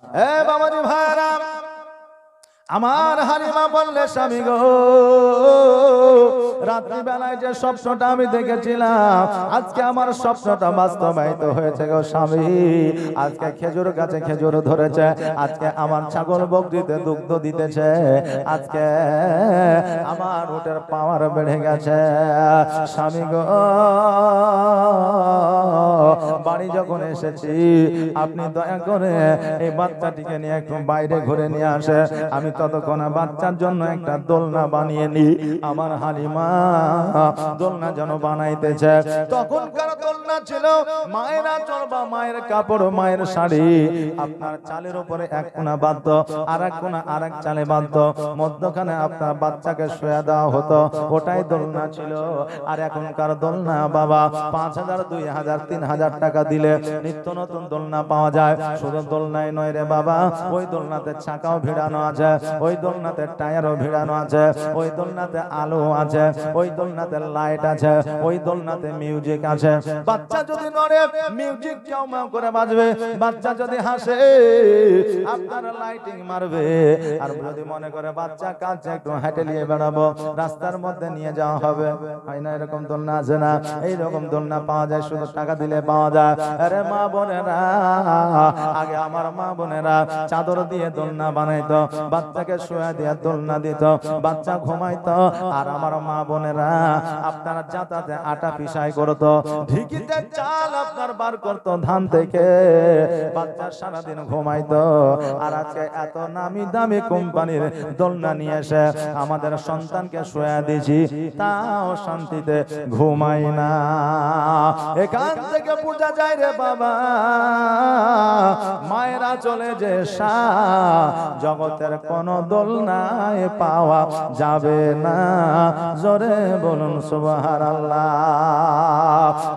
এ বাবাজি ভাইরা, আমার হালিমা বললে স্বামী গো, রাত্রি বেলায় যে স্বপ্নটা আমি দেখেছিলাম আজকে আমার স্বপ্নটা বাস্তবায়িত হয়েছে গো স্বামী। আজকে খেজুর গাছে খেজুর ধরেছে, আজকে আমার ছাগল বকরিতে দুগ্ধ দিতেছে, আজকে আমার উটের পাওয়ার বেড়ে গেছে। স্বামী গো, বাড়ি যখন এসেছি আপনি দয়া করে এই বাচ্চাটিকে নিয়ে একটু বাইরে ঘুরে নিয়ে আসে, আমি ততক্ষণ বাচ্চার জন্য একটা দোলনা বানিয়ে নি। আমার হালিমা দোলনা যেন বানাইতেছে। তখনকার দোলনা ছিল মায়ের আঁচল বা মায়ের কাপড়, মায়ের শাড়ি, আপনার চালের উপরে এক কোনা বাঁধত, আর এক কোনা আর এক চালে বাঁধত, মধ্যখানে আপনার বাচ্চাকে শুয়ে দেওয়া হতো, ওটাই দোলনা ছিল। আর এখনকার দোলনা বাবা 5,000, 2,000, 3,000 টাকা দিলে নিত্য নতুন দোলনা পাওয়া যায়। শুধু দোলনায় নয় রে বাবা, ওই দোলনাতে চাকাও ভিড়ানো আছে, ওই দোলনাতে টায়ারও ভিড়ানো আছে, ওই দোলনাতে আলো আছে, ওই দোলনাতে লাইট আছে, ওই দোলনাতে মিউজিক আছে। বাচ্চা যদি নড়ে মিউজিক কেউ মাও করে বাজবে, বাচ্চা যদি হাসে আপনার লাইটিং মারবে। আর যদি মনে করে বাচ্চা কাছে একটু হেঁটে নিয়ে বেড়াবো, রাস্তার মধ্যে নিয়ে যাওয়া হবে, হয় না এরকম দোলনা আছে না? এইরকম দোলনা পাওয়া যায়, শুধু টাকা দিলে পাওয়া যায়। আরে মা বোনেরা, আগে আমার মা বোনেরা চাদর দিয়ে দোলনা বানাইতো, বাচ্চাকে শুয়ে দিয়ে দোলনা দিত, বাচ্চা ঘুমাইতো। আর আমার মা বোনেরা আপনারা যাতাতে আটা পিসাই করতো, ঢিকিতে চাল আপনার বার করতো ধান থেকে, বাচ্চা সারাদিন ঘুমাইতো। আর আজকে এত নামি দামি কোম্পানির দোলনা নিয়ে এসে আমাদের সন্তানকে শুয়ে দিয়েছি, তাও শান্তিতে ঘুমাই না। এখান থেকে বোঝা যায় রে বাবা, মায়েরা চলে যে জগতের কোন দোলনায় পাওয়া যাবে না। জোরে বলুন সুবহানাল্লাহ।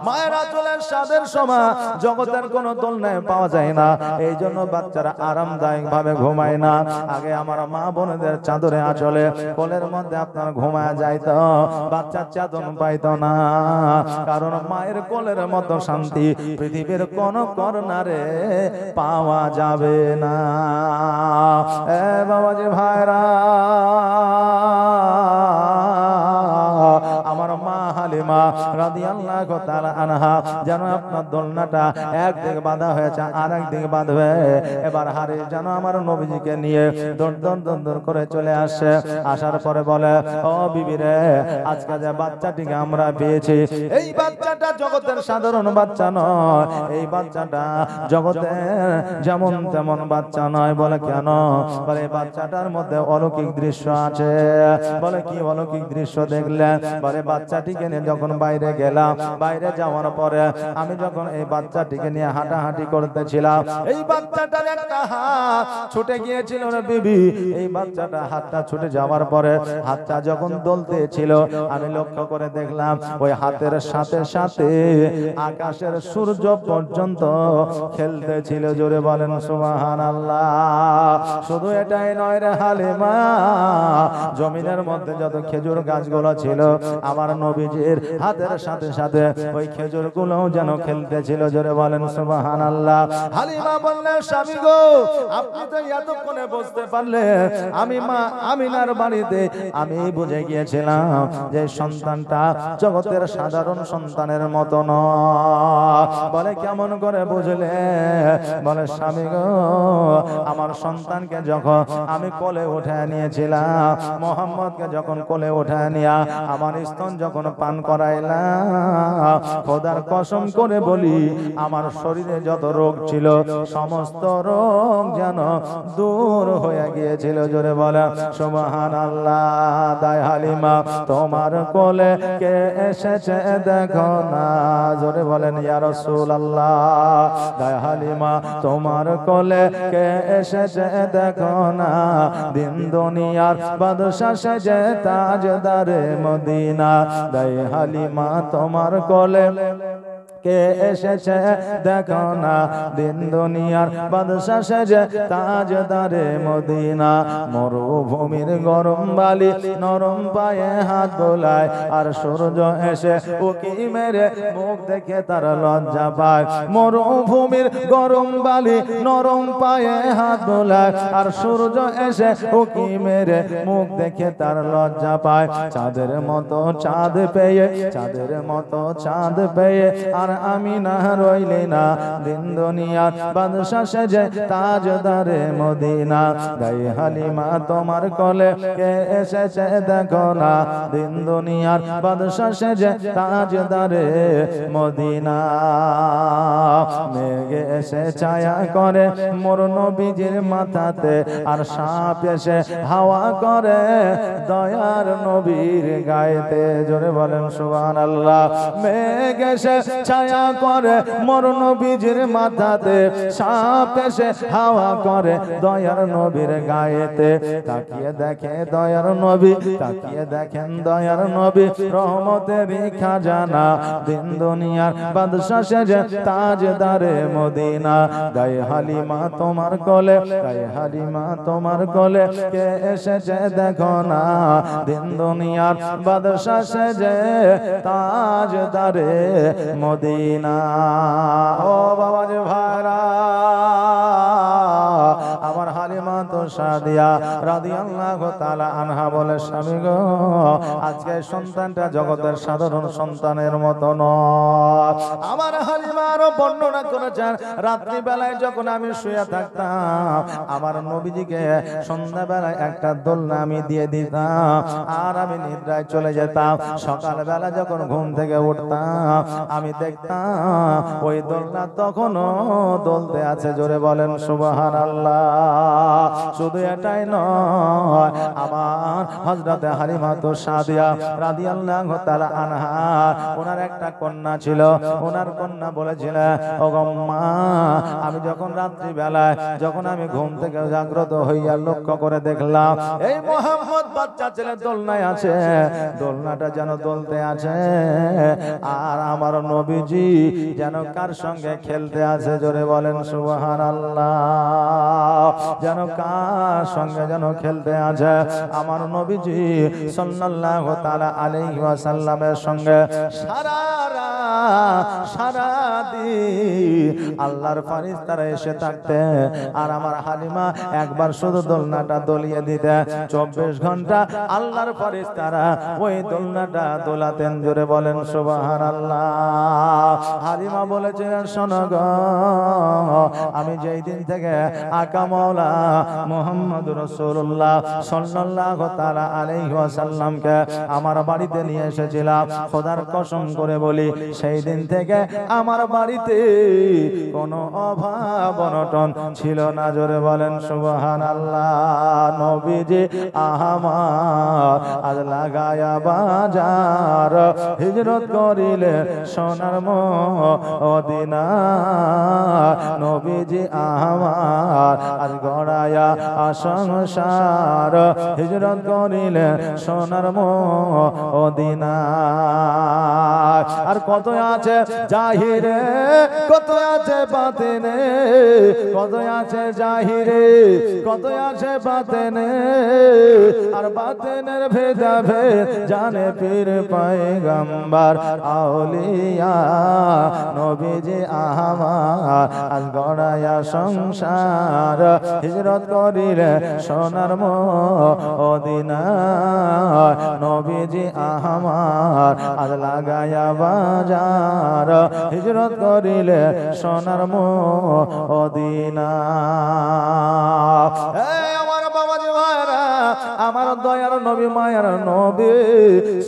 মায়েরা চলে সাদের সময় জগতের কোন দোলনায় পাওয়া যায় না, এই জন্য বাচ্চারা আরামদায়ক ভাবে ঘুমায় না। আগে আমার মা বোনদের চাদরে আঁচলে কোলের মধ্যে আপনার ঘুমায় যাইতো, বাচ্চা চাদর পাইতো না, কারণ মায়ের কোলের মতো শান্তি পৃথিবীর কোন কর্নারে পাওয়া যাবে না। এ বাবাজি ভাইরা, আমার মা হালিমা রাদিয়াল্লাহু তাআলা আনহা যেন আপনার দোলনাটা একদিকে বাঁধা হয়েছে আর একদিকে বাঁধবে। এবার হারিস যেন আমার নবীজিকে নিয়ে দৌড় দৌড় দৌড় দৌড় করে চলে আসে। আসার পরে বলে, ও বিবি রে, আজকে যে বাচ্চাটিকে আমরা পেয়েছি, এই বাচ্চাটা জগতের সাধারণ বাচ্চা নয়, এই বাচ্চাটা জগতের যেমন তেমন বাচ্চা নয়। বলে কেন? বলে এই বাচ্চাটার মধ্যে অলৌকিক দৃশ্য আছে। বলে কি অলৌকিক দৃশ্য দেখলে? বলে বাচ্চাটিকে নিয়ে যখন বাইরে গেলাম, বাইরে যাওয়ার পরে আমি যখন এই বাচ্চাটিকে নিয়ে হাঁটাহাঁটি করতেছিলাম, এই বাচ্চাটার একটা হাত ছুটে গিয়েছিল রে বিবি। এই বাচ্চাটা হাতটা ছুটে যাওয়ার পরে হাতটা যখন দলতে ছিল, আমি লক্ষ্য করে দেখলাম ওই হাতের সাথে সাথে আকাশের সূর্য পর্যন্ত খেলতেছিল। জোরে বলেন সুবহানাল্লাহ। শুধু এটাই নয় রে হালিমা, জমিনের মধ্যে যত খেজুর গাছগুলো ছিল আমার নবীজির হাতের সাথে সাথে ওই খেজুর গুলো যেন খেলতেছিল। জোরে বলেন সুবহানাল্লাহ। হালিমা বললেন, স্বামী গো, আপনি তো এতক্ষণে বুঝতে পারলেন আমি মা আমিনার বাড়িতে আমি বুঝে গিয়েছিলাম যে সন্তানটা জগতের সাধারণ সন্তানের মতো নয়। বলে কেমন করে বুঝলে? বলে স্বামী গো, আমার সন্তানকে যখন আমি কোলে উঠে নিয়েছিলাম, মোহাম্মদকে যখন কোলে উঠে নিয়া আমার স্তন যখন পান করাইলাম, খোদার কসম করে বলি আমার শরীরে যত রোগ ছিল সমস্ত রোগ যেন দূর হয়ে গিয়েছিল। জোরে বলে সুবহানাল্লাহ। দায় হালিমা তোমার কোলে কে এসেছে দেখো না। জোরে বলেন ইয়া রাসূলুল্লাহ। দায় হালিমা তোমার কোলে কে এসেছে দেখো না, দিন দুনিয়ার বাদশা সেজে তাজদারে মদিনা। দায় হালিমা তোমার কোলে কে এসেছে দেখো না, দিন দুনিয়ার বাদশা সেজে তাজদারে মদিনা। মরুভূমির গরম বালি নরম পায়ে হাত বোলায়, আর সূর্য এসে উকি মেরে মুখ দেখে তার লজ্জা পায়। মরুভূমির গরম বালি নরম পায়ে হাত বোলায়, আর সূর্য এসে উকি মেরে মুখ দেখে তার লজ্জা পায়। চাঁদের মতো চাঁদ পেয়ে, চাঁদের মতো চাঁদ পেয়ে আর আমি না রইলি না, দিন দুনিয়ার বাদশা সেজে তাজদারে মদিনা। গায়ে হালিমা তোমার কোলে কে এসেছে দেখো না, দিন দুনিয়ার বাদশা সেজে তাজদারে মদিনা। মেঘে এসে ছায়া করে মোর নবীজির মাথাতে, আর সাপ এসে হাওয়া করে দয়ার নবীর গায়েতে। জোরে বলেন সুবহানাল্লাহ। মেঘ এসে ছায়া করে মোর নবীজির মাথাতে, সাপ এসে হাওয়া করে দয়ার নবীর গায়েতে। তাকিয়ে দেখে দয়ার নবী, তাকিয়ে দেখেন দয়ার নবী, রহমতের খাজানা, দিন দুনিয়ার বাদশা সেজে তাজদারে মদিনা। গায়ে হালিমা তোমার কোলে, গায়ে হালিমা তোমার কোলে কে এসেছে দেখো না, দিন দুনিয়ার বাদশা সেজে তাজদারে মদিনা। ও বাবা যে ভাইরা, আমার হালিমা তো সাদিয়া রাদিয়াল্লাহু তাআলা আনহা বলে, স্বামী গো, আজকে সন্তানটা জগতের সাধারণ সন্তানের মতো নয়। আমার হালিমা আরো বর্ণনা করেছেন, রাত্রি বেলায় যখন আমি শুয়ে থাকতাম, আমার নবীজিকে সন্ধ্যা বেলায় একটা দোলনা আমি দিয়ে দিতাম, আর আমি নিদ্রায় চলে যেতাম। সকাল বেলা যখন ঘুম থেকে উঠতাম, আমি দেখতাম ওই দোলনা তখনও দোলতে আছে। জোরে বলেন সুবহানাল্লাহ। শুধু এটাই নয়, আমার হযরতে হালিমা তো সাদিয়া রাদিয়াল্লাহু তাআলা আনহা, ওনার একটা কন্যা ছিল। ওনার কন্যা বলেছিল, ও মা, আমি যখন রাত্রি বেলায় যখন আমি ঘুম থেকে জাগ্রত হইয়া লক্ষ্য করে দেখলাম এই মুহাম্মদ বাচ্চা ছেলে দোলনায় আছে, দোলনাটা যেন দোলতে আছে, আর আমার নবীজি যেন কার সঙ্গে খেলতে আছে। জোরে বলেন সুবহানাল্লাহ। যেন কার সঙ্গে যেন খেলতে আছে, আমার নবীজি সাল্লাল্লাহু তাআলা আলাইহি ওয়াসাল্লামের সঙ্গে সারা দিন আল্লাহর ফেরেশতারা এসে থাকতে, আর আমার হালিমা একবার শুধু দোলনাটা দোলিয়ে দিতে 24 ঘন্টা আল্লাহর ফেরেশতারা ওই দোলনাটা দোলাতেন। জোরে বলেন সুবহানাল্লাহ। হালিমা বলেছিলেন, শোনো গো, আমি যেই দিন থেকে আকা মাওলা মুহাম্মদুর রাসূলুল্লাহ সাল্লাল্লাহু তাআলা আলাইহি ওয়াসাল্লামকে আমার বাড়িতে নিয়ে এসেছিলাম, খোদার কসম করে বলি, সেই দিন থেকে আমার বাড়িতে কোনো অভাব অনটন ছিল না। জোরে বলেন সুবহানাল্লাহ। নবীজি আমার আজ লাগায়া বাজার, হিজরত করিলে সোনার মদিনা। নবীজি আমার আজ গড়ায়া সংসার, হিজরত করিলে সোনার মদিনা। আর কত আছে জাহিরে, কত আছে বাতিনে, কত আছে জাহিরে, কত আছে বাতিনে, আর বাতিনের ভেদাভেদ জানে পীর পয়গম্বর আউলিয়া। নবীজি আমার আজ গড়ায়া সংসার, হিজরত করিলে সোনার মদিনা। নবীজি আমার আজ লাগায়া বাজার, হিজরত করিলে সোনার মদিনা। আমার বাবাজি ভাইরা, আমার দয়ার নবী মায়ার নবী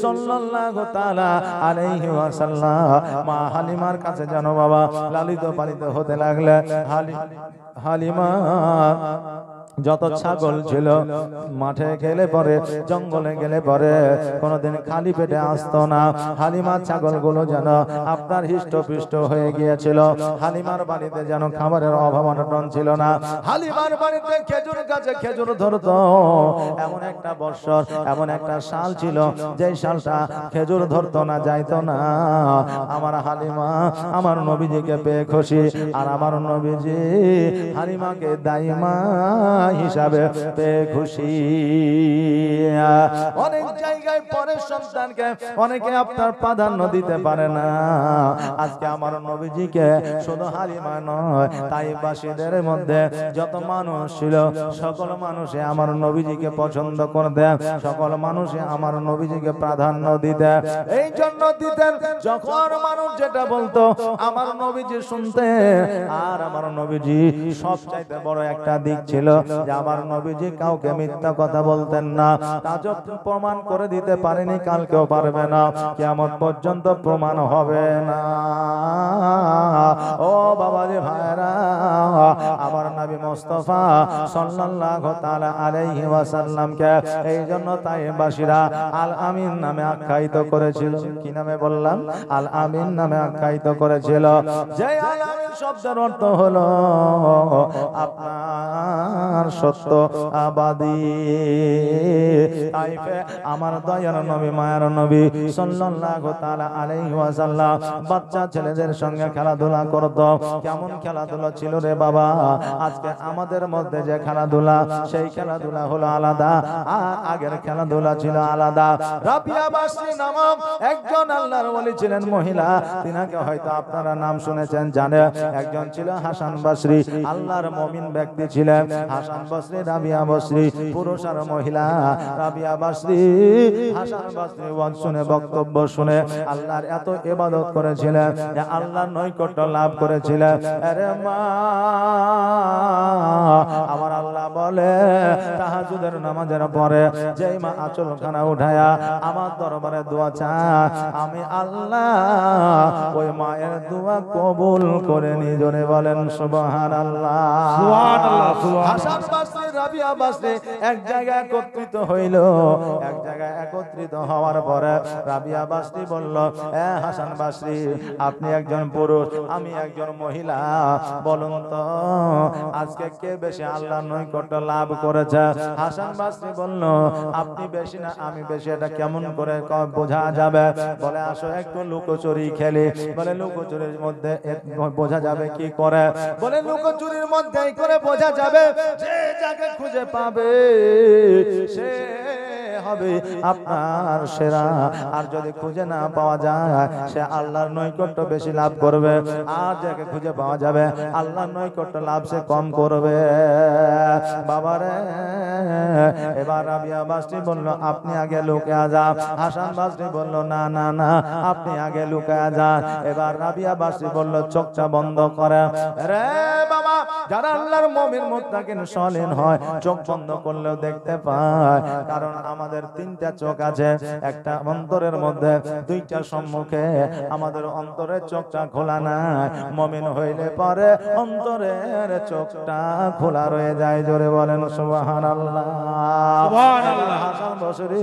সাল্লাল্লাহু তাআলা আলাইহি ওয়াসাল্লাম মা হালিমার কাছে জানো বাবা লালিত পালিত হতে লাগলে। হালিমা যত ছাগল ছিল মাঠে গেলে পরে জঙ্গলে গেলে পরে কোনোদিন খালি পেটে আসতো না। হালিমার ছাগলগুলো যেন আপনার হৃষ্টপুষ্ট হয়ে গিয়েছিল। হালিমার বাড়িতে যেন খাবারের অভাব অনটন ছিল না। হালিমার বাড়িতে খেজুর গাছে খেজুর ধরতো। এমন একটা বৎসর, এমন একটা সাল ছিল যেই সালটা খেজুর ধরতো না, যাইতো না। আমার হালিমা আমার নবীজিকে পেয়ে খুশি, আর আমার নবীজি হালিমাকে দাইমা হিসাবে পেয়ে খুশি। অনেক জায়গায় পরের সন্তানকে অনেকে আপনার প্রাধান্য দিতে পারে না। আজকে আমার নবীজিকে শুধু হালিমা নয়, তাইবাসীদের মধ্যে যত মানুষ ছিল সকল মানুষে আমার নবীজিকে পছন্দ করতে, সকল মানুষে আমার নবীজিকে প্রাধান্য দিতে। এই জন্য দিতেন, যখন মানুষ যেটা বলতো আমার নবীজি শুনতে। আর আমার নবীজি সবচাইতে বড় একটা দিক ছিল যে আমার নবীজি কাউকে মিথ্যা কথা বলতেন না। তা যত প্রমাণ করে দিতে পারেনি, কালকেও পারবে না, কিয়ামত পর্যন্ত প্রমাণ হবে না। ও বাবাজি ভাইরা, আমার নবী মুস্তাফা সাল্লাল্লাহু তাআলা আলাইহি ওয়াসাল্লামকে এই জন্য তাইবাসীরা আল আমিন নামে আখ্যায়িত করেছিল। কি নামে বললাম? আল আমিন নামে আখ্যায়িত করেছিল। যে আল আমিন শব্দের অর্থ হলো আপনার সত্য আবাদী। তাইফে আমার দয়ার নবী মায়ার নবী সাল্লাল্লাহু তাআলা আলাইহি ওয়াসাল্লাম বাচ্চা ছেলেদের সঙ্গে খেলাধুলা করত। কেমন খেলাধুলা ছিল রে বাবা! আজকে আমাদের মধ্যে যে খেলাধুলা, সেই খেলাধুলা হলো আলাদা, আর আগের খেলাধুলা ছিল আলাদা। রাবিয়া বাসরি নামক একজন আল্লাহর ওলি ছিলেন মহিলা, তিনাকে হয়তো আপনারা নাম শুনেছেন, জানেন। একজন ছিল হাসান বাসরি, আল্লাহর মুমিন ব্যক্তি ছিলেন হাসান বাসরি, রাবিয়া বাসরি, পুরুষ আর মহিলা। রাবিয়া বাসরি হাসান বাসরি ওয়াজ শুনে, বক্তব্য শুনে আল্লাহর এত ইবাদত করেছিলেন যে আল্লাহর নৈকট্য লাভ করেছিলেন। আরে মা, আমার আল্লাহ বলে তাহাজ্জুদের নামাজের পরে যেই মা আঁচলখানা উঠায়া আমার দরবারে দোয়া চায়, আমি আল্লাহ ওই মায়ের দোয়া কবুল করে নি। জোরে বলেন সুবহানাল্লাহ, সুবহানাল্লাহ। হাসান বাসরি, রাবিয়া বাসরি এক জায়গায় একত্রিত হইল। এক জায়গায় একত্রিত হওয়ার পরে রাবিয়া বাসরি বলল, এ হাসান বাসরি, আপনি একজন পুরুষ, আমি একজন মহিলা, বলুন তো আজকে কে বেশি আল্লাহর নৈকট্য লাভ করেছে? হাসান বাসরি বলল, আপনি বেশি না আমি বেশি, এটা কেমন করে বোঝা যাবে? বলে আসো একটু লুকোচুরি খেলি। বলে লুকোচুরির মধ্যে বোঝা যাবে কি করে? বলে লুকোচুরির মধ্যে করে বোঝা যাবে, যে যাকে খুঁজে পাবে সে হবে আপনার সেরা, আর যদি খুঁজে না পাওয়া যায় সে আল্লাহর নৈকট্য বেশি লাভ করবে, আর যাকে খুঁজে পাওয়া যাবে আল্লাহর নৈকট্য লাভ সে কম করবে। বাবারে, এবার রাবিয়া বাসরি বলল, আপনি আগে লুকিয়ে যান। হাসান বাসরি বলল, না না না, আপনি আগে লুকিয়ে যান। এবার রাবিয়া বাসরি বলল, চোখটা বন্ধ করে। রে বাবা, যারা আল্লাহর মুমিন মুত্তাকিন সলিন হয় চোখ বন্ধ করলেও দেখতে পায়, কারণ আমাদের তিনটা চোখ আছে, একটা অন্তরের মধ্যে, দুইটা সম্মুখে। আমাদের অন্তরের চোখটা খোলা নাই, মুমিন হইলে পরে অন্তরের চোখটা খোলা রয়ে যায়। জোরে বলেন সুবহানাল্লাহ, সুবহানাল্লাহ। হাসান বাসরি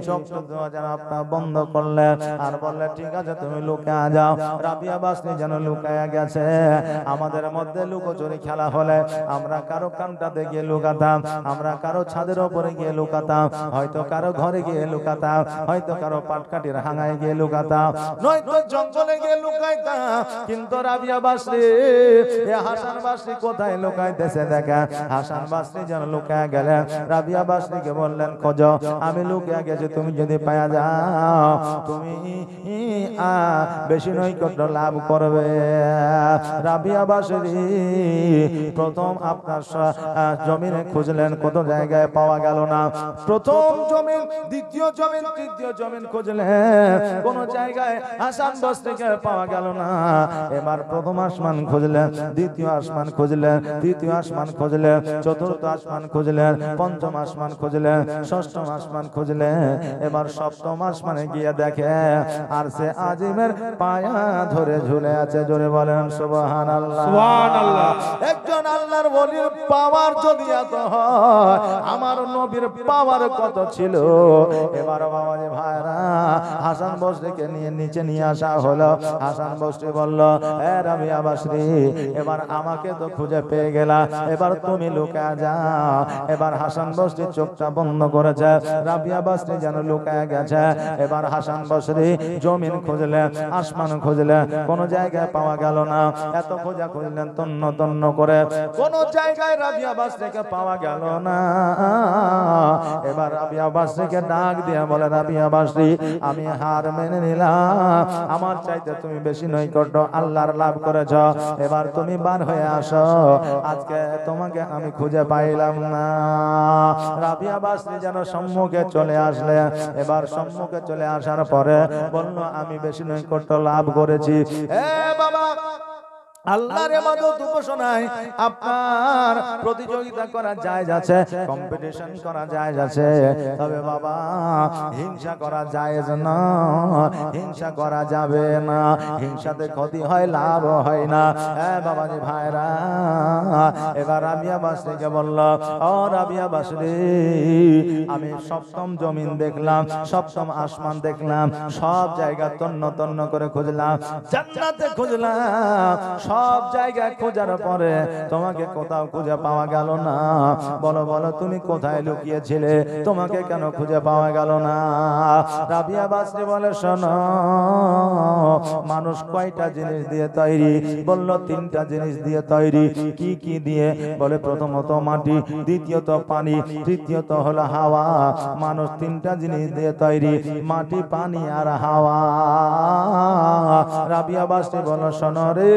চোখটা যেন আপনার বন্ধ করলেন আর বললেন, ঠিক আছে তুমি লুকিয়ে যাও। রাবিয়া বাসরি যেন লুকিয়ে গেছে। আমাদের মধ্যে লুকোচুরি খেলা হলে আমরা কারো কানটাতে গিয়ে লুকাতাম, আমরা কারো ছাদের উপরে গিয়ে লুকাতাম, হয়তো কারো ঘরে গিয়ে লুকাতাম, হয়তো কারো পাটকাঠির হাঙায় গিয়ে লুকাতাম, নয়তো জঙ্গলে গিয়ে লুকাইতাম। কিন্তু রাবিয়া বাসরি, হাসান বাসরি কোথায় লুকাইতেছে দেখেন। হাসান বাসরি যেন লুকায় গেলেন। রাবিয়া বাসরিকে বললেন, খোঁজো, আমি লুকিয়ে গেছি, তুমি যদি পাওয়া যাও তুমি বেশি নৈকট্য লাভ করবে। রাবিয়া বাসরি প্রথম আপনার জমিনে খুঁজলেন, কত জায়গায় পাওয়া গেল না। প্রথম জমিন, দ্বিতীয় জমিন, তৃতীয় জমিন খুঁজলেন, কোন জায়গায় হাসান বাসরিকে পাওয়া গেল না। এবার প্রথম আসমান খুঁজলেন, দ্বিতীয় আসমান খুঁজলেন, তৃতীয় আসমান খুঁজলেন, চতুর্থ আসমান খুঁজলেন, পঞ্চম আসমান খুঁজলেন, ষষ্ঠম আসমান খুঁজলেন। এবার সপ্তম আসমানে গিয়ে দেখে আরশে আজিমের পায়া ধরে ঝুলে আছে। জোরে বলেন সুবহানাল্লাহ, সুবহানাল্লাহ। একজন আল্লাহর ওলির পাওয়ার যদি এত হয়, আমার নবীর পাওয়ার কত ছিল। এবার বাবাজি ভাইরা হাসান বসরিকে নিয়ে নিচে নিয়ে আসা হলো। হাসান বসরি বলল, এ রাবিয়া বাসরি, এবার আমাকে তো খুঁজে পেয়ে গেলা, এবার তুমি লুকা যাও। এবার হাসান বসরি চোখটা বন্ধ করেছে, রাবিয়া বাসরি যেন লুকায় গেছে। এবার হাসান বসরি জমিন খুঁজলেন, আসমান খুঁজলেন, কোন জায়গায় পাওয়া গেল না। এত খোঁজা খুঁজলেন তন্ন তন্ন করে, কোন জায়গায় রাবিয়া বাসরিকে পাওয়া গেল না। এবার রাবিয়া বাসরিকে ডাক দিয়ে বলে, রাবিয়া বাসরি, আমি হার মেনে নিলাম, আমার চাইতে তুমি বেশি নৈকট্য আল্লাহর লাভ করেছ, এবার তুমি বার হয়ে আসো, আজকে তোমাকে আমি খুঁজে পাইলাম না। রাবিয়া বাসরি যেন সম্মুখে চলে আসলে। এবার সম্মুখে চলে আসার পরে বলল, আমি বেশি নৈকট্য লাভ করেছি। এ বাবা, আল্লাহর ইবাদত উপাসনায় আপনার প্রতিযোগিতা করা যায় আছে, কম্পিটিশন করা যায় আছে, তবে বাবা হিংসা করা যায় না, হিংসা করা যাবে না। হিংসাতে ক্ষতি হয়, লাভ হয় না। বাবাজি ভাইরা, এবার রাবিয়া বাসরিকে বলল, ও রাবিয়া বাসরি, আমি সপ্তম জমিন দেখলাম, সপ্তম আসমান দেখলাম, সব জায়গা তন্ন তন্ন করে খুঁজলাম, জান্নাতে খুঁজলাম, সব জায়গায় খোঁজার পরে তোমাকে কোথাও খুঁজে পাওয়া গেল না। বলো বলো, তুমি কোথায় লুকিয়েছিলে, তোমাকে কেন খুঁজে পাওয়া গেল না? রাবিয়া বাসরি বলে, শোনো, মানুষ কয়টা জিনিস দিয়ে তৈরি? বলল, তিনটা জিনিস দিয়ে তৈরি। কি কি দিয়ে? বলে, প্রথমত মাটি, দ্বিতীয়ত পানি, তৃতীয়ত হলো হাওয়া। মানুষ তিনটা জিনিস দিয়ে তৈরি, মাটি, পানি আর হাওয়া। রাবিয়া বাসরি বলো, শোনো রে,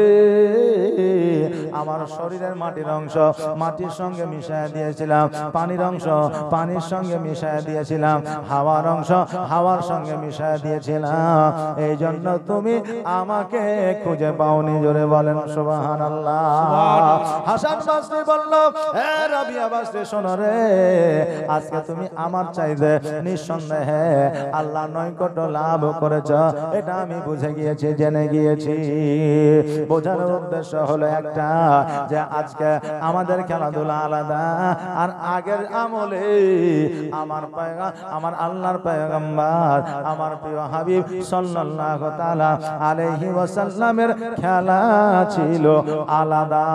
আমার শরীরের মাটির অংশ মাটির সঙ্গে মিশিয়ে দিয়েছিলাম, পানির অংশ পানির সঙ্গে মিশিয়ে দিয়েছিলাম, হাওয়ার অংশ হাওয়ার সঙ্গে মিশিয়ে দিয়েছিলাম, এই জন্য তুমি আমাকে খুঁজে পাওনি। জোরে বলেন সুবহানাল্লাহ। হাসান বাসরি বলল, এ রাবিয়া বাসরি, শোনো রে, আজকে তুমি আমার চাইতে নিঃসন্দেহে আল্লাহ নৈকট্য লাভ করেছ, এটা আমি বুঝে গিয়েছি, জেনে গিয়েছি। বোঝানোর উদ্দেশ্য হলো একটা, যে আজকে আমাদের খেলাধুলা আলাদা, আর আগের আমলে আমার আল্লাহর পয়গম্বর, আমার প্রিয় হাবিব সাল্লাল্লাহু তাআলা আলাইহি ওয়াসাল্লামের খেলা ছিল আলাদা।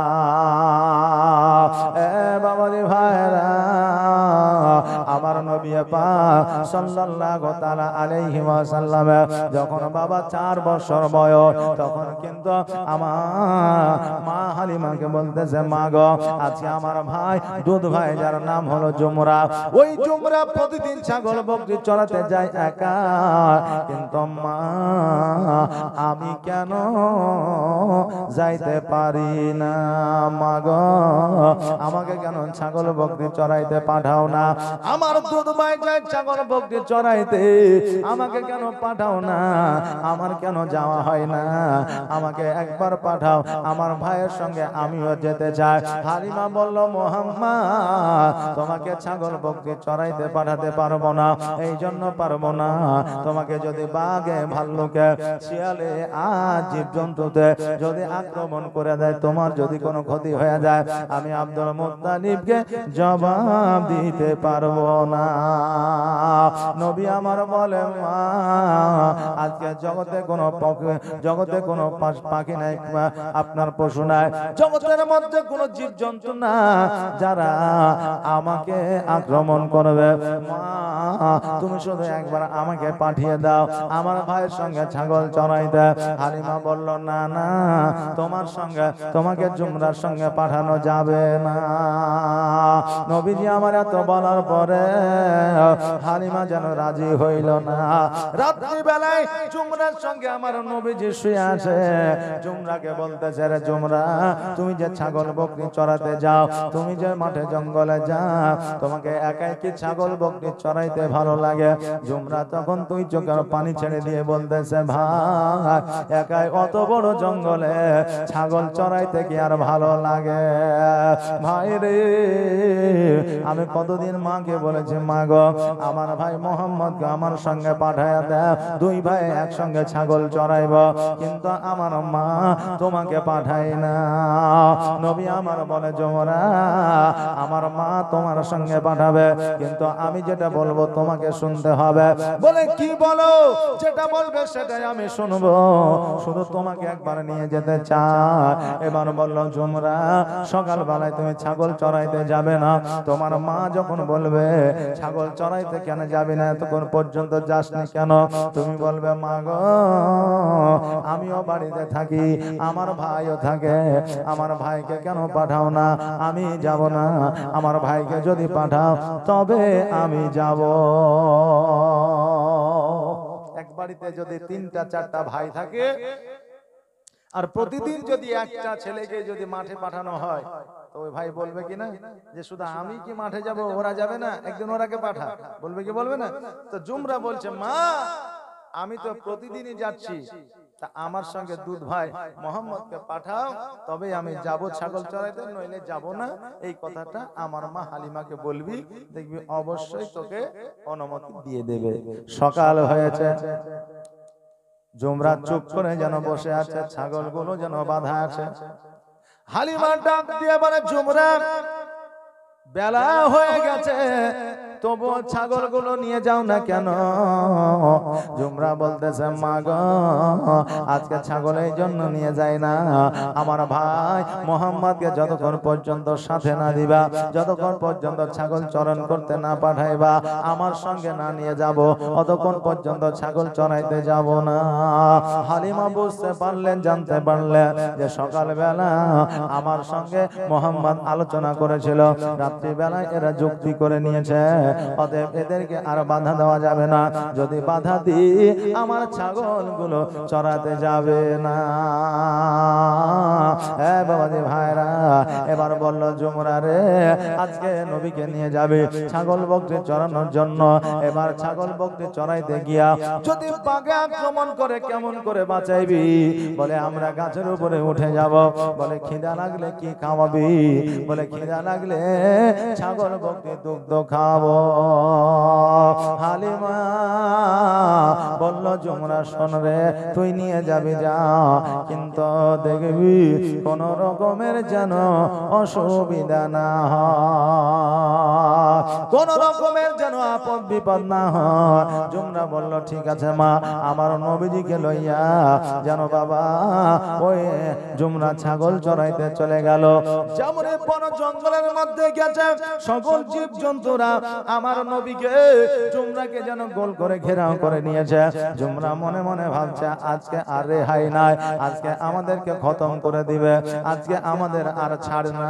এ বাবাজি ভাইরা, আমার নবী পাক সাল্লাল্লাহু তাআলা আলাইহি ওয়াসাল্লাম যখন বাবা 4 বছর বয়স, তখন কিন্তু আমার মা হালিমাকে বলতেছে, মা গো, আজকে আমার ভাই, দুধ ভাই, যার নাম হলো জুমরা, ওই জুমরা প্রতিদিন ছাগল বকরি চড়াতে যায় একা, কিন্তু মা আমি কেন যাইতে পারি না? মা গো, আমাকে কেন ছাগল বকরি চড়াইতে পাঠাও না? আমার দুধ ভাই যায় ছাগল বকরি চড়াইতে, আমাকে কেন পাঠাও না? আমার কেন যাওয়া হয় না? আমাকে একবার পাঠাও, আমার ভাইয়ের সঙ্গে আমিও যেতে চাই। হালিমা বলল, মুহাম্মদ, তোমাকে ছাগল বকরি চড়াইতে পাঠাতে পারবো না, এই জন্য পারবো না, তোমাকে যদি বাঘে, ভাল্লুকে, শিয়ালে, আজ জীবজন্তুতে যদি আক্রমণ করে দেয়, তোমার যদি কোনো ক্ষতি হয়ে যায়, আমি আব্দুল মুত্তালিবকে জবাব দিতে পারবো না। নবী আমার বলে, মা, আজকে জগতে কোনো পাখি নাই, আপনার পশু নাই, জগতের মধ্যে কোনো জীবজন্তু না যারা আমাকে আক্রমণ করবে। মা, তুমি শুধু একবার আমাকে পাঠিয়ে দাও, আমার ভাইয়ের সঙ্গে ছাগল চড়াইতে। হালিমা বলল, না না, তোমার সঙ্গে, তোমাকে জুমরার সঙ্গে পাঠানো যাবে না। নবীজি আমার এত বলার পরে হালিমা যেন রাজি হইল না। রাত্রি বেলায় জুমরার সঙ্গে আমার নবীজি শুয়ে আছে। জুমরাকে বলতেছে, রে জুমরা, তুমি যে ছাগল বকরি চড়াতে যাও, তুমি যে মাঠে জঙ্গলে যাও, তোমাকে একাই কি ছাগল বকরি চড়াইতে ভালো লাগে? জুমরা তখন তুই চোখের পানি ছেড়ে দিয়ে বলতেছে, ভাই, একাই অত বড় জঙ্গলে ছাগল চড়াইতে কি আর ভালো লাগে? ভাই রে, আমি কতদিন মাকে বলেছি, মা গো আমার ভাই মোহাম্মদকে আমার সঙ্গে পাঠায়া দাও, দুই ভাই একসঙ্গে ছাগল চড়াইব, কিন্তু আমার মা তোমাকে পাঠায় না। নবী আমার বলে, যমরা আমার মা তোমার সঙ্গে পাঠাবে, কিন্তু আমি যেটা বলবো তোমাকে শুনতে হবে। বলে, কি বলো? যেটা বলবে সেটাই আমি শুনবো, শুধু তোমাকে একবার নিয়ে যেতে চাই। এবার বলল, যমরা সকালবেলায় তুমি ছাগল চড়াইতে যাবে না, তোমার মা যখন বলবে ছাগল চড়াইতে কেন যাবি না, এতক্ষণ পর্যন্ত যাসনি কেন? তুমি বলবে, মা গো আমিও বাড়িতে থাকি, আমার ভাইও থাকে, আমার ভাইকে কেন পাঠাও না? আমি যাব না, আমার ভাইকে যদি পাঠাও তবে আমি যাব। এক বাড়িতে যদি 3-4টা ভাই থাকে, আর প্রতিদিন যদি একটা ছেলেকে যদি মাঠে পাঠানো হয়, তো ওই ভাই বলবে কি না যে শুধু আমি কি মাঠে যাব, ওরা যাবে না, একদিন ওরাকে পাঠা, বলবে কি বলবে না? তো জুমরা বলছে, মা আমি তো প্রতিদিনই যাচ্ছি, তা আমার সঙ্গে দুধ ভাই মোহাম্মদকে পাঠাও, তবে আমি যাব ছাগল চড়াইতে, নইলে যাব না। এই কথাটা আমার মা হালিমাকে বলবি, দেখবি অবশ্যই তোকে অনুমতি দিয়ে দেবে। সকাল হয়েছে, জুমরা চুপ করে যেন বসে আছে, ছাগলগুলো যেন বাঁধা আছে। হালিমা ডাক দিয়ে বলে, জুমরা বেলা হয়ে গেছে, তবু ছাগলগুলো নিয়ে যাও না কেন? জুমরা বলতেছে, মা গো আজকে ছাগল এই জন্য নিয়ে যায় না, আমার ভাই মোহাম্মদকে যতক্ষণ পর্যন্ত সাথে না দিবা, যতক্ষণ পর্যন্ত ছাগল চরণ করতে না পাঠাইবা, আমার সঙ্গে না নিয়ে যাব, অতক্ষণ পর্যন্ত ছাগল চড়াইতে যাব না। হালিমা বুঝতে পারলেন, জানতে পারলেন যে সকালবেলা আমার সঙ্গে মোহাম্মদ আলোচনা করেছিল, রাত্রিবেলায় এরা যুক্তি করে নিয়েছে, অতএব এদেরকে আর বাধা দেওয়া যাবে না, যদি বাধা দিই আমার ছাগলগুলো চড়াতে যাবে না। বাবাজি ভাইরা, এবার বলল, জুমরা রে আজকে নবীকে নিয়ে যাবে ছাগল বকরি চড়ানোর জন্য। এবার ছাগল বকরি চড়াইতে গিয়া যদি বাঘে আক্রমণ করে কেমন করে বাঁচাইবি? বলে, আমরা গাছের উপরে উঠে যাব। বলে, খিদা লাগলে কি খাওয়াবি? বলে, খিদা লাগলে ছাগল বকরি দুগ্ধ খাবো। হালিমা বলল, জুমরা শোন রে, তুই নিয়ে যাবি যা, কিন্তু দেখবি কোন রকমের যেন অসুবিধা না হয়, কোন রকমের যেন আপদ বিপদ না হয়। জুমরা বলল, ঠিক আছে মা, আমার নবীজিকে লইয়া যেন বাবা ওই জুমরা ছাগল চড়াইতে চলে গেল। যেমন বন জঙ্গলের মধ্যে গেছে, সকল জীব জন্তুরা আমার নবীকে জুমরাকে যেন গোল করে ঘেরাও করে নিয়েছে। জুমরা মনে মনে ভাবছে, আজকে আর রেহাই নাই, আজকে আমাদেরকে খতম করে দিবে, আজকে আমাদের আর ছাড় না।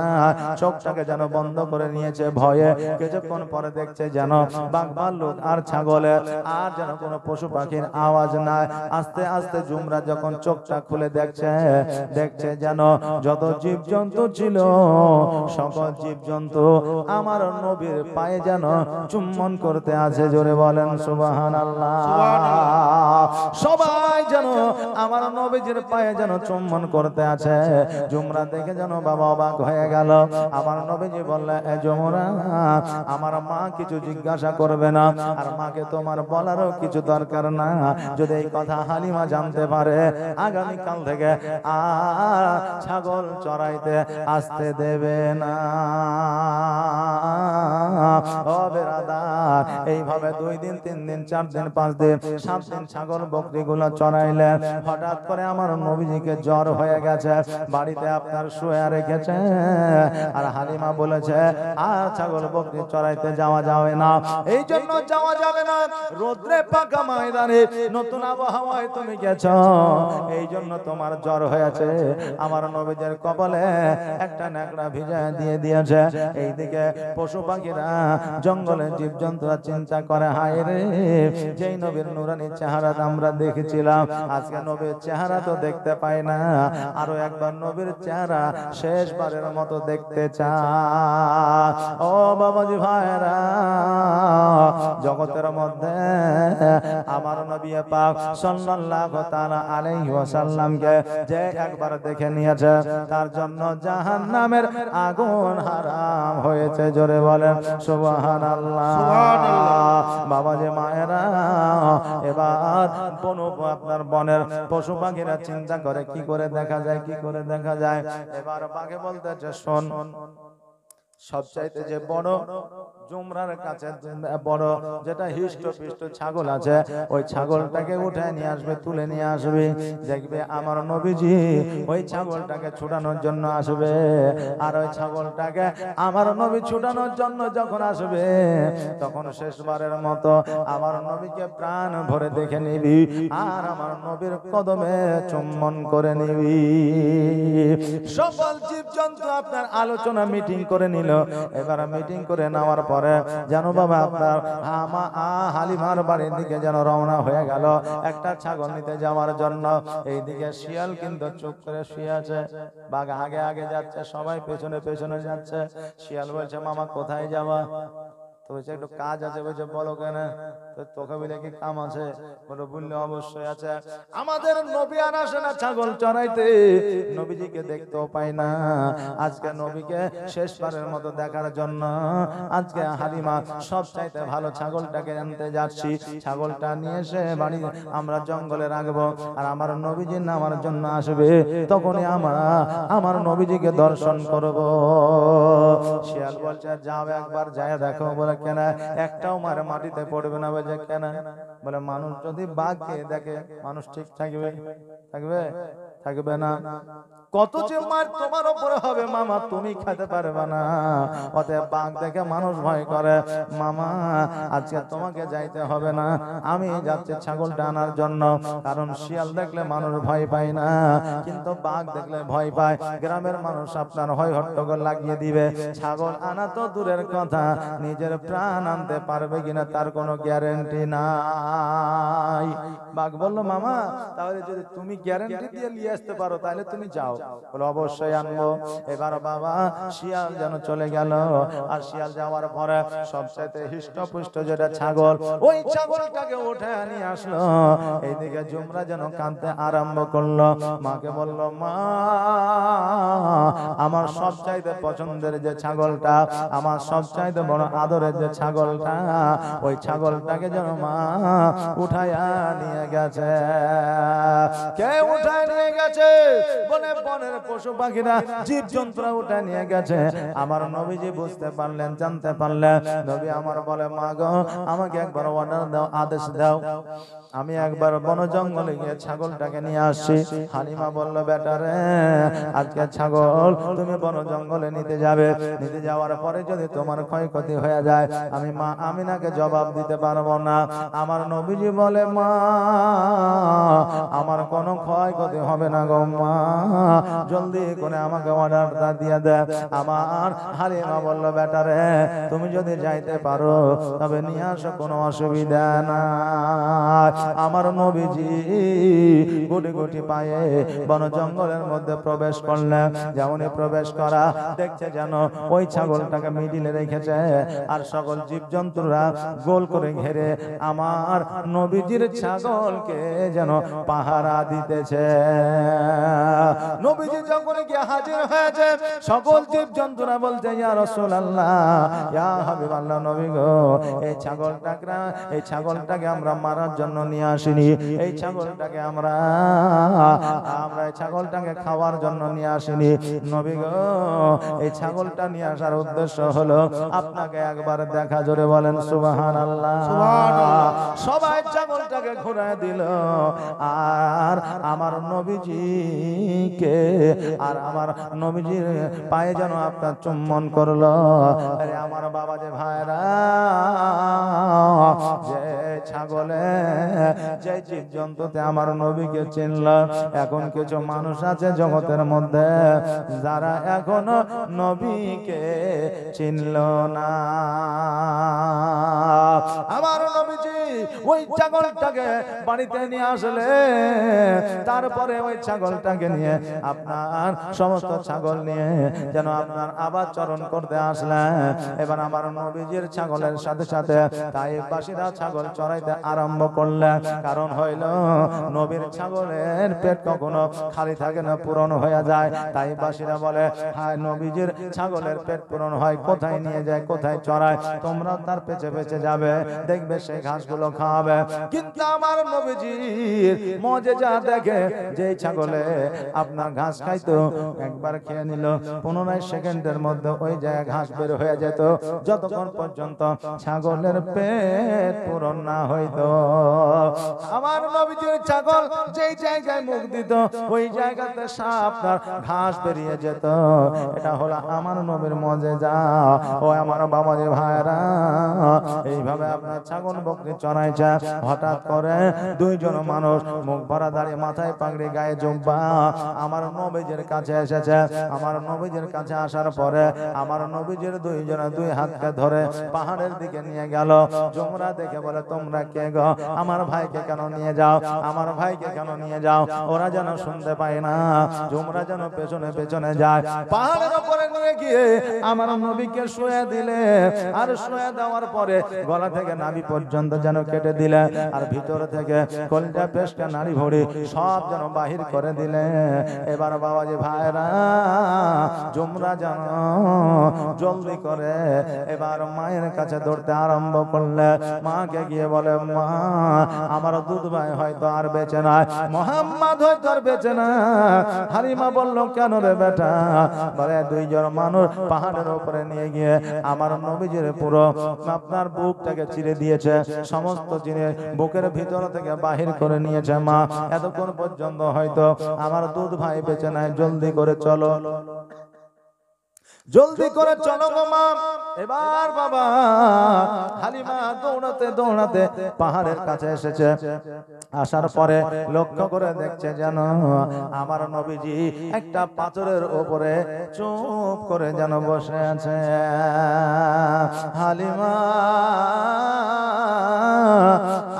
চোখটাকে যেন বন্ধ করে নিয়েছে ভয়ে। কিছুক্ষণ পরে দেখছে যেন বাঘ ভাল্লুক আর ছাগলের আর যেন কোনো পশু পাখির আওয়াজ নাই। আস্তে আস্তে জুমরা যখন চোখটা খুলে দেখছে যেন যত জীবজন্তু ছিল সকল জীবজন্তু আমার নবীর পায়ে যেন চুম্বন করতে আছে। জোরে বলেন সুবহানাল্লাহ। সবাই যেন আমার নবীজির পায়ে যেন চুম্বন করতে আছে। জুমরা দেখে যেন বাবা অবাক হয়ে গেল। আমার নবীজি বললেন, এ জুমরা, আমার মা কিছু জিজ্ঞাসা করবে না, আর মাকে তোমার বলারও কিছু দরকার না। যদি এই কথা হালিমা জানতে পারে, আগামীকাল থেকে আর ছাগল চড়াইতে আসতে দেবে না। ও বেরাদার, এইভাবে 2 দিন 3 দিন 4 দিন 5 দিন 7 দিন ছাগল বকরি গুলো চড়াইলেন। হঠাৎ করে আমার নবীজিকে জ্বর হয়ে গেছে, বাড়িতে আপনার শুয়ে রেখেছে। আর হালিমা বলেছে, আর ছাগল বকরি চড়াইতে যাওয়া যাবে না। এই জন্য যাওয়া যাবে না, রোদ্রে পাকা ময়দানে নতুন আবহাওয়ায় তুমি গেছ, এই জন্য তোমার জ্বর হয়েছে। আমার নবীজির কপালে একটা ন্যাকড়া ভিজায় দিয়ে দিয়েছে। এইদিকে পশু পাখিরা, জঙ্গলের জীবজন্তুরা চিন্তা করে, হায় রে, যেই নবীর নুরানি চেহারা আমরা দেখেছিলাম, আজকে নবীর চেহারা তো দেখতে পাই না, আরো একবার নবীর চেহারা শেষবারের মতো দেখতে চায়। ও বাবাজি ভাইরা, জগতের মধ্যে আমার নবী পাক সাল্লাল্লাহু তাআলা আলাইহি ওয়াসাল্লামকে যে একবার দেখে নিয়েছে তার জন্য জাহান্নামের আগুন হারাম হয়েছে। জোরে বলেন সুবহানাল্লাহ। বাবা যে মায়েরা, এবার আপনার বনের পশু পাখিরা চিন্তা করে কি করে দেখা যায়, কি করে দেখা যায়। এবার পাখি বলতেছে শোন, সবচাইতে যে বড় জুমরার কাছে বড় যেটা হিষ্ট পিষ্ট ছাগল আছে, ওই ছাগলটাকে উঠে নিয়ে আসবে, তুলে নিয়ে আসবে। দেখবে আমার নবীজি ওই ছাগলটাকে ছুটানোর জন্য আসবে। আর ওই ছাগলটাকে আমার নবী ছুটানোর জন্য যখন আসবে, তখন শেষবারের মতো আমার নবীকে প্রাণ ভরে দেখে নিবি আর আমার নবীর কদমে চুম্বন করে নিবি। সকল জীবজন্তু আপনার আলোচনা মিটিং করে নিল। এবার মিটিং করে নেওয়ার পরে জানো বাবা আপনার হালিমার বাড়ির দিকে যেন রওনা হয়ে গেল একটা ছাগল নিতে যাওয়ার জন্য। এইদিকে শিয়াল কিন্তু চুপ করে শুয়ে আছে, বাঘ আগে আগে যাচ্ছে, সবাই পেছনে পেছনে যাচ্ছে। শিয়াল বলছে মামা কোথায় যাওয়া? তো বলছে একটু কাজ আছে। বলছে বলো কেন? তোকে বলে কি কাম আছে? বলো বললে অবশ্যই আছে। আমাদের নবী আর আসে না ছাগল চড়াইতে, নবীজিকে দেখতেও পাই না। আজকে নবীকে শেষবারের মতো দেখার জন্য আজকে হালিমা সব চাইতে ভালো ছাগলটাকে আনতে যাচ্ছি। ছাগলটা নিয়ে এসে বাড়ি আমরা জঙ্গলে রাখবো, আর আমার নবীজি নামার জন্য আসবে, তখনই আমরা আমার নবীজিকে দর্শন করব। শিয়াল বলছে যাও একবার যায় দেখো। বলে কেন? একটাও মারে মাটিতে পড়বে না। বলছে কেন? বলে মানুষ যদি বাঘকে দেখে মানুষ ঠিক থাকবে? থাকবে? থাকবে না। কত যে মার তোমার উপরে হবে মামা, তুমি খেতে পারবে না। অতএব বাঘ দেখে মানুষ ভয় করে। মামা আজকে তোমাকে যাইতে হবে না, আমি যাচ্ছি ছাগলটা আনার জন্য। কারণ শিয়াল দেখলে মানুষ ভয় পায় না, কিন্তু বাঘ দেখলে ভয় পায়। গ্রামের মানুষ আপনার হয় হট্টগোল লাগিয়ে দিবে। ছাগল আনা তো দূরের কথা, নিজের প্রাণ আনতে পারবে কিনা তার কোনো গ্যারেন্টি নাই। বাঘ বলল মামা তাহলে যদি তুমি গ্যারেন্টি দিয়ে নিয়ে আসতে পারো তাহলে তুমি যাও। বলে অবশ্যই আনবো। এবার বাবা শিয়াল যেন চলে গেল। আর শিয়াল যাওয়ার পরে সবচাইতে হৃষ্টপুষ্ট যেটা ছাগল, ওই ছাগলটাকে উঠে নিয়ে আসলো। এইদিকে জুমরা যেন কাঁদতে আরম্ভ করলো। মাকে বলল মা আমার সবচাইতে পছন্দের যে ছাগলটা, আমার সবচাইতে বড় আদরের যে ছাগলটা, ওই ছাগলটাকে যেন মা উঠায়া নিয়ে গেছে। কে উঠায় নিয়ে গেছে? বলে বনের পশু পাখিরা জীবজন্তুরা উঠায় নিয়ে গেছে। আমার নবীজি বুঝতে পারলেন, জানতে পারলেন। নবী আমার বলে মা গো আমাকে একবার অর্ডার দাও, আদেশ দাও, আমি একবার বন জঙ্গলে গিয়ে ছাগলটাকে নিয়ে আসছি। হালিমা বলল বেটারে আজকে ছাগল তুমি বন জঙ্গলে নিতে যাবে, নিতে যাওয়ার পরে যদি তোমার ক্ষয়ক্ষতি হয়ে যায় আমি মা আমিনাকে জবাব দিতে পারবো না। আমার নবীজি বলে মা আমার কোনো ক্ষয়ক্ষতি হবে না গো মা, জলদি করে আমাকে অর্ডারটা দিয়ে দে। আমার হালিমা বলল বেটারে তুমি যদি যাইতে পারো তবে নিয়ে আসো, কোনো অসুবিধা না। আমার নবীজি গুটি গুটি পায়ে বন জঙ্গলের মধ্যে প্রবেশ করলেন। যেমনই প্রবেশ করা দেখছে যেন ওই ছাগলটাকে মিডিলে রেখেছে, আর সকল জীবজন্তুরা গোল করে ঘেরে আমার নবীজির ছাগলকে যেন পাহারা দিতেছে। নবীজি যখন গিয়ে হাজির হয়েছে সকল জীবজন্তুরা বলছে ইয়া রাসূলুল্লাহ, ইয়া হাবিবাল্লাহ, নবী গো এই ছাগলটাকে আমরা মারার জন্য নিয়ে আসিনি, এই ছাগলটাকে আমরা এই ছাগলটাকে খাওয়ার জন্য নিয়ে আসিনি। নবী গো এই ছাগলটা নিয়ে আসার উদ্দেশ্য হলো আপনাকে একবার দেখা। জোরে বলেন সুবহানাল্লাহ। সবাই ছাগলটাকে ঘুরায় দিল আর আমার নবীজিকে আর আমার নবীজির পায়ে যেন আপনার চুম্বন করলো। আরে আমার বাবা যে ভাইরা, যে ছাগলে যে জীবজন্তুতে আমার নবীকে চিনল, এখন কিছু মানুষ আছে জগতের মধ্যে যারা এখনো নবীকে চিনল না। আমার নবীজি ওই ছাগলটাকে বাড়িতে নিয়ে আসলে তারপরে ওই ছাগলটাকে নিয়ে আপনার সমস্ত ছাগল নিয়ে যেন আপনার আবার চরণ করতে আসলেন। এবার আমার নবীজির ছাগলের সাথে সাথে তাইফবাসীরা ছাগল চড়াইতে আরম্ভ করলেন। কারণ হইল নবীর ছাগলের পেট কখনো খালি থাকে না, পূরণ হয়ে যায়। তাইফবাসীরা বলে, হায় নবীজির ছাগলের পেট পূরণ হয় কোথায় নিয়ে যায়, কোথায় চড়ায়, তোমরা তার পেছে পেছে যাবে, দেখবে সেই ঘাসগুলো খাওয়াবে। কিন্তু আমার নবীজির মজেজা দেখে, যে ছাগলে আপনার ঘাস খাইতো একবার খেয়ে নিল, 15 সেকেন্ডের মধ্যে ওই জায়গায় ঘাস বের হয়ে যেত, যতক্ষণ পর্যন্ত ছাগলের পেট পূরণ না হইতো। আমার নবীজির ছাগল যেই জায়গায় মুখ দিত ওই জায়গাতে আপনার ঘাস বেরিয়ে যেত। এটা হলো আমার নবীর মজেজা। ও আমার বাবাজি ভাইরা, এইভাবে আপনার ছাগল বকরি চড়াইছে। হঠাৎ করে দুইজন মানুষ মুখ ভরা দাঁড়িয়ে, মাথায় পাগড়ি, গায়ে জুব্বা, আমার নবীজির কাছে এসেছে। আমার নবীজির কাছে আসার পরে আমার নবীজির দুইজনে দুই হাতকে ধরে পাহাড়ের দিকে নিয়ে গেল। জুমরা দেখে বলে, তোমরা কে গো? আমার ভাইকে কেন নিয়ে যাও? আমার ভাইকে কেন নিয়ে যাও? ওরা যেন শুনতে পায় না। জুমরা যেন পেছনে পেছনে যায়। পাহাড়ের উপরে নিয়ে গিয়ে আমার নবীকে শুয়ে দিলে, আর শুয়ে দেওয়ার পরে গলা থেকে নাভি পর্যন্ত যেন কেটে দিলে, আর ভিতর থেকে কলিজা পেশকা নাড়ি ভুঁড়ি সব যেন বাহির করে দিলে। এবার বাবাজি ভাইরা, জুমরা যেন জলদি করে এবার মায়ের কাছে দৌড়তে আরম্ভ করলে। মাকে গিয়ে বলে, মা আমার দুধ ভাই হয়তো আর বেঁচে নাই, মোহাম্মদ হয়তো আর বেঁচে না। হালিমা বলল, কেন রে বেটা? বলে, দুইজন মানুষ পাহাড়ের উপরে নিয়ে গিয়ে আমার নবীজির পুরো আপনার বুকটাকে চিরে দিয়েছে, সমস্ত জিনিস বুকের ভিতর থেকে বাহির করে নিয়েছে। মা এতক্ষণ পর্যন্ত হয়তো আমার দুধ ভাই বেঁচে নাই, জলদি করে চলো, জলদি করে চলো গো মা। এবার বাবা হালিমা দৌড়াতে দৌড়াতে পাহাড়ের কাছে এসেছে। আসার পরে লক্ষ্য করে দেখছে যেন আমার নবীজি একটা পাথরের উপরে চুপ করে যেন বসে আছে। হালিমা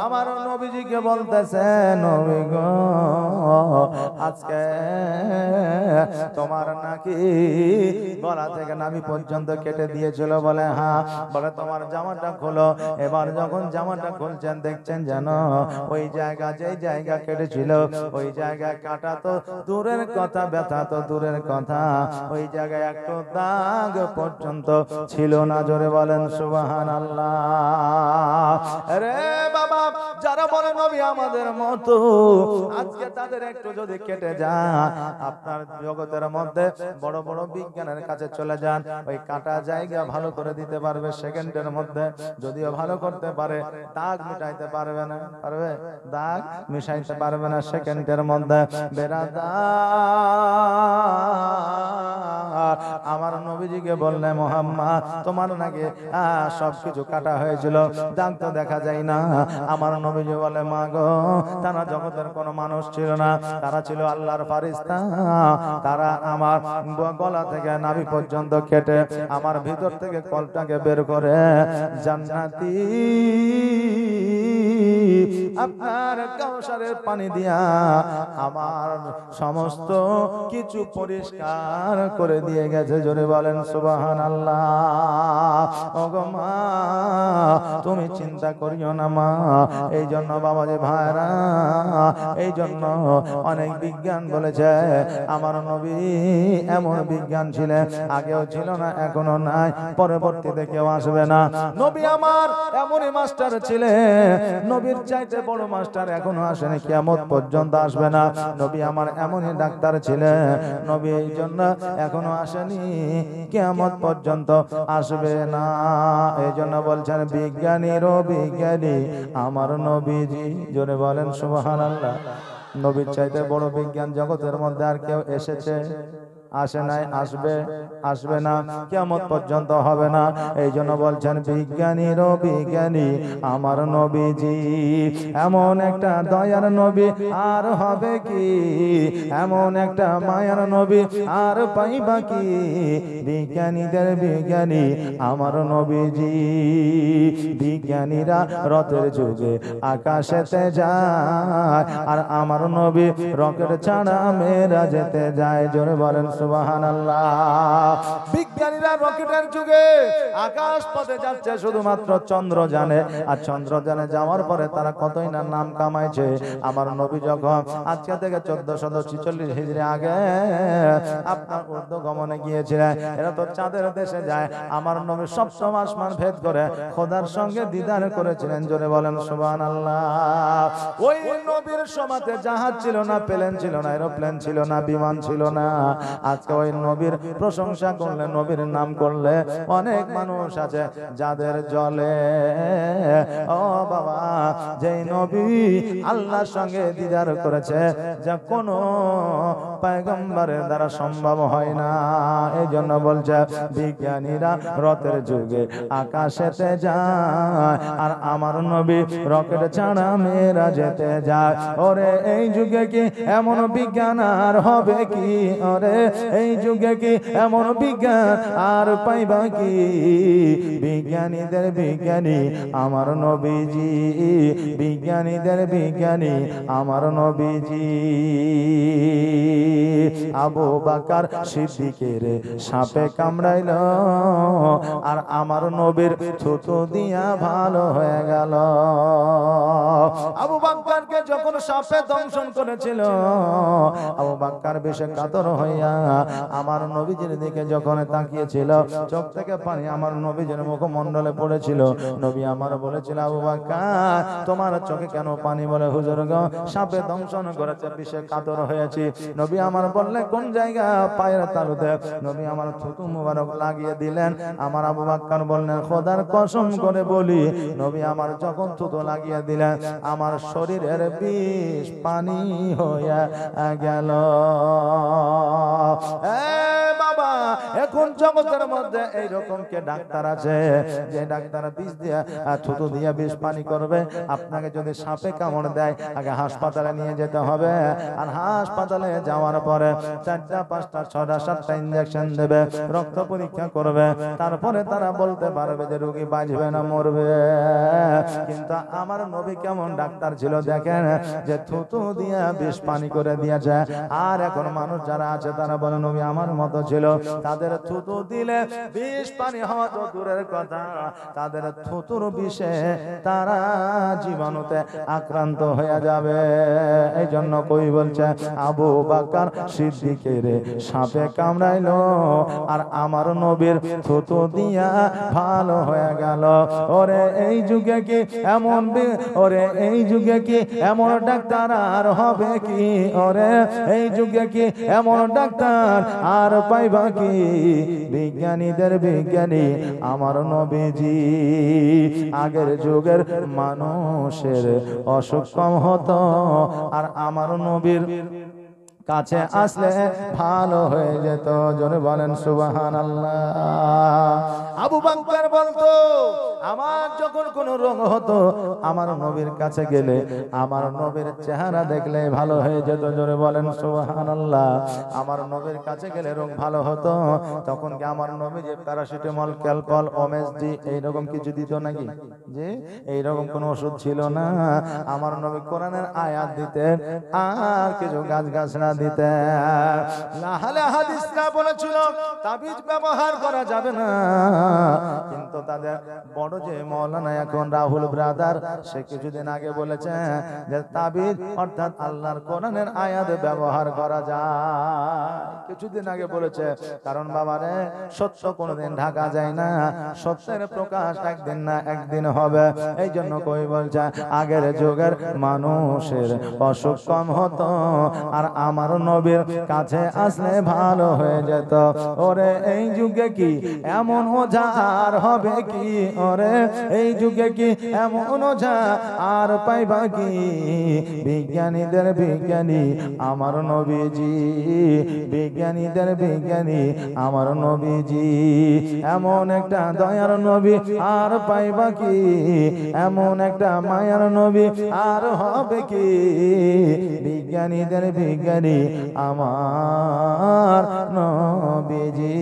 আমার নবীজিকে বলতেছে, নবী গো, আজকে তোমার নাকি গলা থেকে নাভি পর্যন্ত কেটে দিয়েছিল? বলে, হ্যাঁ। বলে, তোমার জামাটা খোলো। এবার যখন জামাটা খুলছেন দেখছেন যেন ওই জায়গা, যেই জায়গা কেটেছিল ওই জায়গায় কাটা তো দূরের কথা, ব্যথা তো দূরের কথা, ওই জায়গায় একটু দাগ পর্যন্ত ছিল না। জোরে বলেন সুবহানাল্লাহ। আরে বাবা, যারা বলে নবী আমাদের মতো, আজকে তাদের একটু যদি কেটে যায়, আপনার জগতের মধ্যে বড় বড় বিজ্ঞানের কাছে চলে যান, ওই কাটা জায়গা ভালো করে দিতে পারবে সেকেন্ডের মধ্যে। যদিও ভালো করতে পারে, দাগ মিটাইতে পারবে না, পারবে? দাগ মিশাইতে পারবে না সেকেন্ডের মধ্যে। আমার নবীজিকে বললে, মোহাম্মদ তোমার নাকি সবকিছু কাটা হয়েছিল, দাগ তো দেখা যায় না। আমার নবীজি বলে, মা গো, তারা জগতের কোন মানুষ ছিল না, তারা ছিল আল্লাহর ফারিস্তা। তারা আমার গলা থেকে নাভি পর্যন্ত কেটে আমার ভিতর থেকে কলটাকে বের করে জান্নাতি আপনার কাউসারের পানি দিয়া আমার সমস্ত কিছু পরিষ্কার করে দিয়ে গেছে। জোরে বলেন সুবহানাল্লাহ। ওগো মা, তুমি চিন্তা করিও না মা। এই জন্য বাবাজি ভাইরা, এই জন্য অনেক বিজ্ঞান বলেছে আমার নবী এমন বিজ্ঞান ছিলেন, আগেও ছিল না, এখনো নাই, পরবর্তীতে কেউ আসবে না। নবী আমার এমনই মাস্টার ছিলেন, নবীর চাইতে বড় মাস্টার এখনো আসেনি, কিয়ামত পর্যন্ত আসবে না। নবী আমার এমনই ডাক্তার ছিলেন, নবী এই জন্য এখনো আসেনি, কিয়ামত পর্যন্ত আসবে না। এই জন্য বলছেন বিজ্ঞানীরও বিজ্ঞানী আমার নবীজি। জোরে বলেন সুবহানাল্লাহ। নবীর চাইতে বড় বিজ্ঞান জগতের মধ্যে আর কেউ এসেছে? আসে নাই, আসবে, আসবে না, কিয়ামত পর্যন্ত হবে না। এই জন্য বলছেন বিজ্ঞানীরও বিজ্ঞানী আমার নবীজি, এমন একটা দয়ার নবী আর হবে কি, এমন একটা মায়ার নবী আর পাইবা কি, বিজ্ঞানীদের বিজ্ঞানী আমার নবীজি। বিজ্ঞানীরা রথের যুগে আকাশেতে যায়, আর আমার নবী রকেট ছাড়া মেরা যেতে যায়। জোরে বলেন সুবহানাল্লাহ। বিজ্ঞানীরা রকেটের যুগে আকাশ পথে যাচ্ছে, শুধুমাত্র চন্দ্র জানে, আর চন্দ্র জানে যাওয়ার পরে তারা কতই না নাম কামাইছে। আমার নবী যখন আজকে থেকে 1446 হিজরি আগে আপনার উর্দু গমনে গিয়েছিলেন, এরা তো চাঁদের দেশে যায়, আমার নবী সপ্তম আসমান ভেদ করে খোদার সঙ্গে দিদার করেছিলেন। জোরে বলেন সুবহানাল্লাহ। ওই নবীর সমাতে জাহাজ ছিল না, প্লেন ছিল না, এরোপ্লেন ছিল না, বিমান ছিল না। আজকে ওই নবীর প্রশংসা করলে, নবীর নাম করলে অনেক মানুষ আছে যাদের জলে। ও বাবা, যেই নবী আল্লাহর সঙ্গে দিদার করেছে, যা কোনো পয়গম্বরের দ্বারা সম্ভব হয় না। এই জন্য বলছে বিজ্ঞানীরা রথের যুগে আকাশেতে যায়, আর আমার নবী রকেট ছাড়া মেরা যেতে যায়। ওরে এই যুগে কি এমন বিজ্ঞান আর হবে কি, ওরে এই যুগে কি এমন বিজ্ঞান আর পাইবা কি, বিজ্ঞানীদের বিজ্ঞানী আমার নবীজি, বিজ্ঞানীদের বিজ্ঞানী আমার নবীজি। আবু বকর সিদ্দিকের সাপে কামড়াইল, আর আমার নবীর থুতু দিয়া ভালো হয়ে গেল। আবু বকরকে যখন সাপে দংশন করেছিল, আবু বকর বেশে কাতর হইয়া আমার নবীজির দিকে যখন তাকিয়েছিল, চোখ থেকে পানি আমার নবীজির মুখমণ্ডলে পড়েছিল। নবী আমার বলেছিল, আবু বকর তোমার চোখে কেন পানি? বলে হুজুর গো, সাপে দংশন করেছে, বিষে কাতর হয়েছি। নবী আমার বললে কোন জায়গা? পায়ের তালুতে। নবী আমার থুতু মুবারক লাগিয়ে দিলেন। আমার আবু বকর বললেন, খোদার কসম করে বলি, নবী আমার যখন থুতু লাগিয়ে দিলেন, আমার শরীরের বিষ পানি হয়ে গেল। বাবা, এখন জগতের মধ্যে এইরকম কে ডাক্তার আছে যে ডাক্তার বিষ দিয়ে থুতু দিয়ে বিষ পানি করবে? আপনাকে যদি সাপে কামড় দেয়, আগে হাসপাতালে নিয়ে যেতে হবে, আর হাসপাতালে যাওয়ার পরে 4টা 5টা 6টা 7টা ইনজেকশন দেবে, রক্ত পরীক্ষা করবে, তারপরে তারা বলতে পারবে যে রোগী বাঁচবে না মরবে। কিন্তু আমার নবী কেমন ডাক্তার ছিল দেখেন, যে থুতু দিয়ে বিষ পানি করে দিয়েছে। আর এখন মানুষ যারা আছে তারা বলে নবী আমার মতো ছিল, তাদের থুতু দিলে বিষ পানি হওয়া তো দূরের কথা, তাদের থুতুর বিষে তারা জীবাণুতে আক্রান্ত হয়ে যাবে। এই জন্য কই বলছে, আবু বকর সিদ্দিকের সাপে কামড়াইলো, আর আমার নবীর থুতু দিয়া ভালো হয়ে গেল। ওরে এই যুগে কি এমন, ওরে এই যুগে কি এমন ডাক্তার আর হবে কি, ওরে এই যুগে কি এমন ডাক্তার আর পাইবা কি, বিজ্ঞানীদের বিজ্ঞানী আমার নবীজি। আগের যুগের মানুষের অসুখ কম হতো, আর আমার নবীর কাছে আসলে ভালো হয়ে যেত। জোরে বলেন সুবহানাল্লাহ। আবু বকর বলতো, আমার যখন কোন রোগ হতো, আমার নবীর কাছে গেলে আমার নবীর চেহারা দেখলে ভালো হয়ে যেত। জোরে বলেন সুবহানাল্লাহ। আমার নবীর কাছে গেলে রোগ ভালো হতো। তখন কি আমার নবী যে প্যারাসিটামল, ক্যালপল, ওমেসডি এইরকম কিছু দিত নাকি? যে এইরকম কোন ওষুধ ছিল না। আমার নবী কোরআনের আয়াত দিতেন, আর কিছু গাছগাছরা দিতেন। নাহলে হাদিসরা বলেছিল তাবিজ ব্যবহার করা যাবে না, কিন্তু তাদের বড় যে মাওলানা এখন রাহুল ব্রাদার, সে কিছুদিন আগে বলেছে যে তাবিজ অর্থাৎ আল্লাহর কোরআনের আয়াত ব্যবহার করা যায়। কিছুদিন আগে বলেছে, কারণ বাবারে সত্য কোনোদিন ঢাকা যায় না, সত্যের প্রকাশ একদিন না একদিন হবে। এই জন্য কই বলছে, আগের যুগের মানুষের অসুখ কম হতো, আর আমার নবীর কাছে আসলে ভালো হয়ে যেত। ওরে এই যুগে কি এমন ওঝা আর হবে কি, ওরে ওরে এই যুগে কি এমন যা আর পাইবা কি বিজ্ঞানীদের বিজ্ঞানী আমার নবীজি বিজ্ঞানীদের বিজ্ঞানী আমার নবীজি এমন একটা দয়ার নবী আর পাইবা কি এমন একটা মায়ার নবী আর হবে কি বিজ্ঞানীদের বিজ্ঞানী আমার নবীজি।